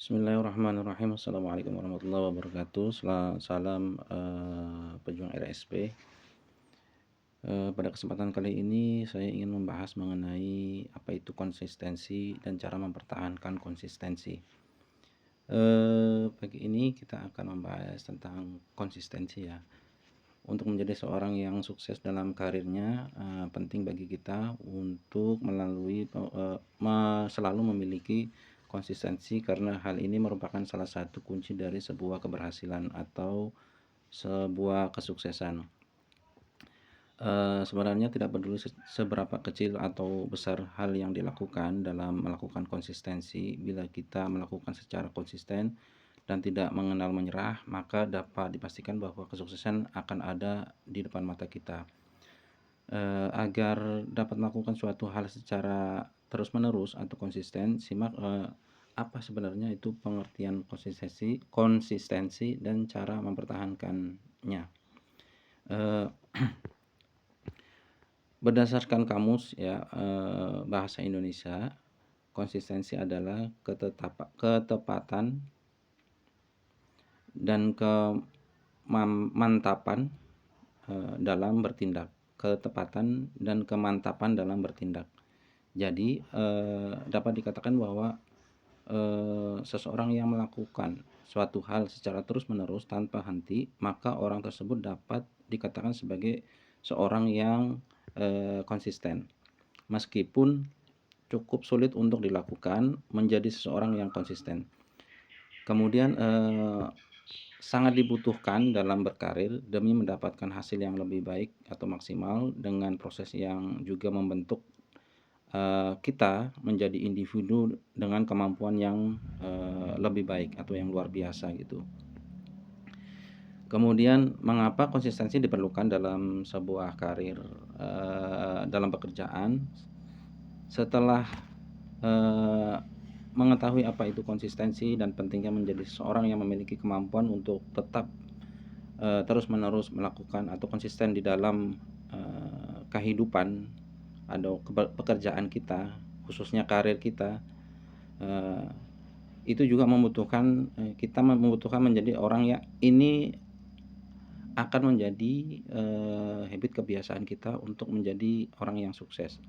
Bismillahirrahmanirrahim. Assalamualaikum warahmatullahi wabarakatuh. Salam pejuang RSP. Pada kesempatan kali ini saya ingin membahas mengenai apa itu konsistensi dan cara mempertahankan konsistensi. Pagi ini kita akan membahas tentang konsistensi ya. Untuk menjadi seorang yang sukses dalam karirnya, penting bagi kita untuk selalu memiliki konsistensi, karena hal ini merupakan salah satu kunci dari sebuah keberhasilan atau sebuah kesuksesan. Sebenarnya tidak peduli seberapa kecil atau besar hal yang dilakukan dalam melakukan konsistensi, bila kita melakukan secara konsisten dan tidak mengenal menyerah, maka dapat dipastikan bahwa kesuksesan akan ada di depan mata kita. Agar dapat melakukan suatu hal secara terus-menerus atau konsisten, simak apa sebenarnya itu pengertian konsistensi dan cara mempertahankannya. Berdasarkan kamus ya, bahasa Indonesia, konsistensi adalah ketepatan dan kemantapan dalam bertindak. Ketepatan dan kemantapan dalam bertindak. Jadi dapat dikatakan bahwa seseorang yang melakukan suatu hal secara terus-menerus tanpa henti, maka orang tersebut dapat dikatakan sebagai seorang yang konsisten. Meskipun cukup sulit untuk dilakukan, menjadi seseorang yang konsisten. Kemudian sangat dibutuhkan dalam berkarir demi mendapatkan hasil yang lebih baik atau maksimal, dengan proses yang juga membentuk kita menjadi individu dengan kemampuan yang lebih baik atau yang luar biasa gitu. Kemudian mengapa konsistensi diperlukan dalam sebuah karir, dalam pekerjaan? Setelah mengetahui apa itu konsistensi dan pentingnya menjadi seseorang yang memiliki kemampuan untuk tetap terus-menerus melakukan atau konsisten di dalam kehidupan atau pekerjaan kita, khususnya karir kita, itu juga kita membutuhkan menjadi orang yang ini akan menjadi habit kebiasaan kita untuk menjadi orang yang sukses.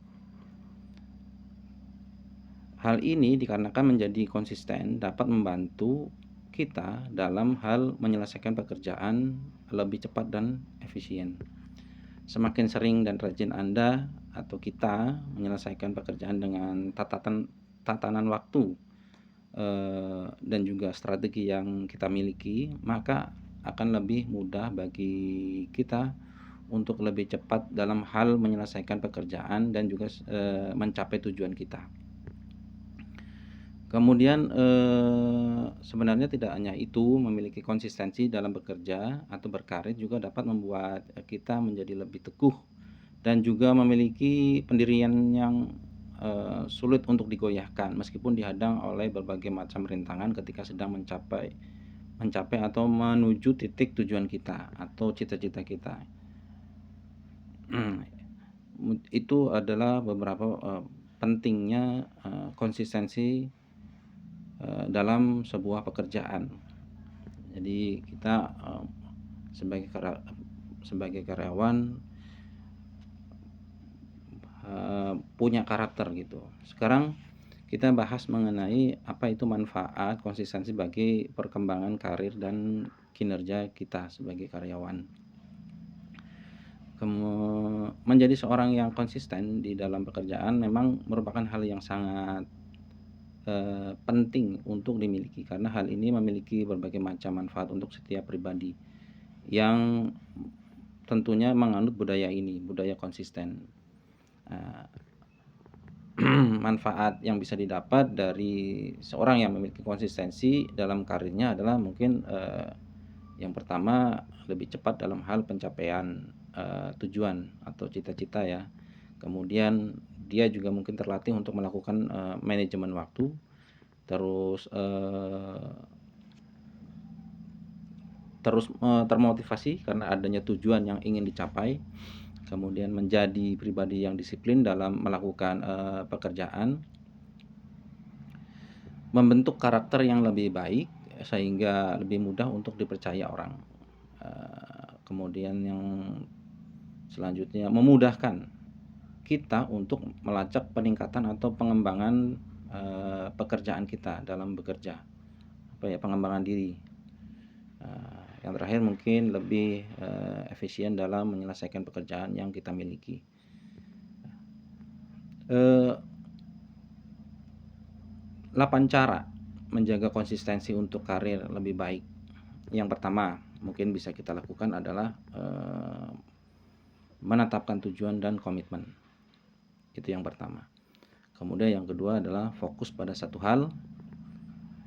Hal ini dikarenakan menjadi konsisten dapat membantu kita dalam hal menyelesaikan pekerjaan lebih cepat dan efisien. Semakin sering dan rajin Anda atau kita menyelesaikan pekerjaan dengan tatanan waktu dan juga strategi yang kita miliki, maka akan lebih mudah bagi kita untuk lebih cepat dalam hal menyelesaikan pekerjaan dan juga mencapai tujuan kita. Kemudian sebenarnya tidak hanya itu, memiliki konsistensi dalam bekerja atau berkarir juga dapat membuat kita menjadi lebih teguh dan juga memiliki pendirian yang sulit untuk digoyahkan meskipun dihadang oleh berbagai macam rintangan ketika sedang mencapai atau menuju titik tujuan kita atau cita-cita kita. Itu adalah beberapa pentingnya konsistensi dalam sebuah pekerjaan. Jadi kita sebagai karyawan punya karakter gitu. Sekarang kita bahas mengenai apa itu manfaat konsistensi bagi perkembangan karir dan kinerja kita sebagai karyawan. Menjadi seorang yang konsisten di dalam pekerjaan memang merupakan hal yang sangat penting untuk dimiliki, karena hal ini memiliki berbagai macam manfaat untuk setiap pribadi yang tentunya menganut budaya konsisten. Manfaat yang bisa didapat dari seorang yang memiliki konsistensi dalam karirnya adalah mungkin yang pertama, lebih cepat dalam hal pencapaian tujuan atau cita-cita ya. Kemudian dia juga mungkin terlatih untuk melakukan manajemen waktu, terus termotivasi karena adanya tujuan yang ingin dicapai. Kemudian menjadi pribadi yang disiplin dalam melakukan pekerjaan. membentuk karakter yang lebih baik sehingga lebih mudah untuk dipercaya orang. Kemudian yang selanjutnya memudahkan kita untuk melacak peningkatan atau pengembangan, pekerjaan kita dalam bekerja, pengembangan diri. Yang terakhir mungkin lebih, efisien dalam menyelesaikan pekerjaan yang kita miliki. 8 cara menjaga konsistensi untuk karir lebih baik. Yang pertama mungkin bisa kita lakukan adalah, menetapkan tujuan dan komitmen. Itu yang pertama. Kemudian yang kedua adalah fokus pada satu hal.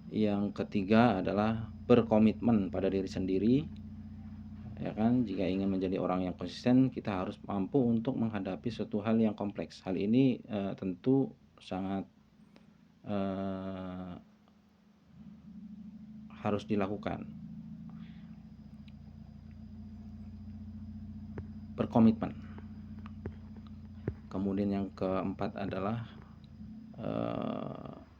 Yang ketiga adalah berkomitmen pada diri sendiri. Ya kan, jika ingin menjadi orang yang konsisten, kita harus mampu untuk menghadapi suatu hal yang kompleks. Hal ini tentu sangat harus dilakukan. Berkomitmen. Kemudian yang keempat adalah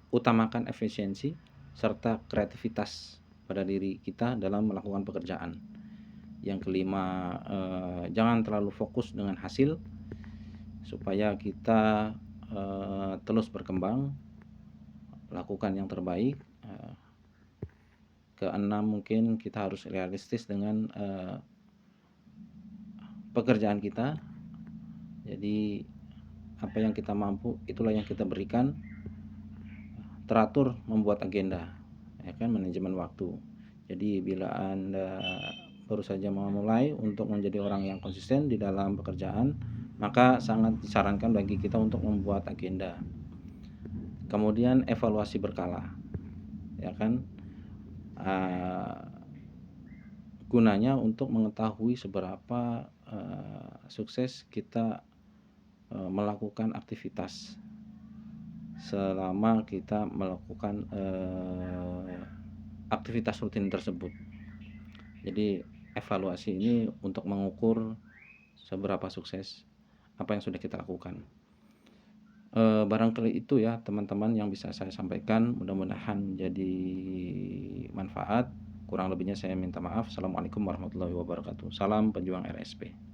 utamakan efisiensi serta kreativitas pada diri kita dalam melakukan pekerjaan. Yang kelima, jangan terlalu fokus dengan hasil supaya kita terus berkembang, lakukan yang terbaik. Keenam, mungkin kita harus realistis dengan pekerjaan kita. Jadi apa yang kita mampu itulah yang kita berikan. Teratur membuat agenda, ya kan, manajemen waktu. Jadi bila Anda baru saja memulai untuk menjadi orang yang konsisten di dalam pekerjaan, maka sangat disarankan bagi kita untuk membuat agenda. Kemudian evaluasi berkala, ya kan, gunanya untuk mengetahui seberapa sukses kita melakukan aktivitas selama kita melakukan aktivitas rutin tersebut. Jadi evaluasi ini untuk mengukur seberapa sukses apa yang sudah kita lakukan. Barangkali itu ya teman-teman yang bisa saya sampaikan, mudah-mudahan jadi manfaat. Kurang lebihnya saya minta maaf. Assalamualaikum warahmatullahi wabarakatuh. Salam pejuang RSP.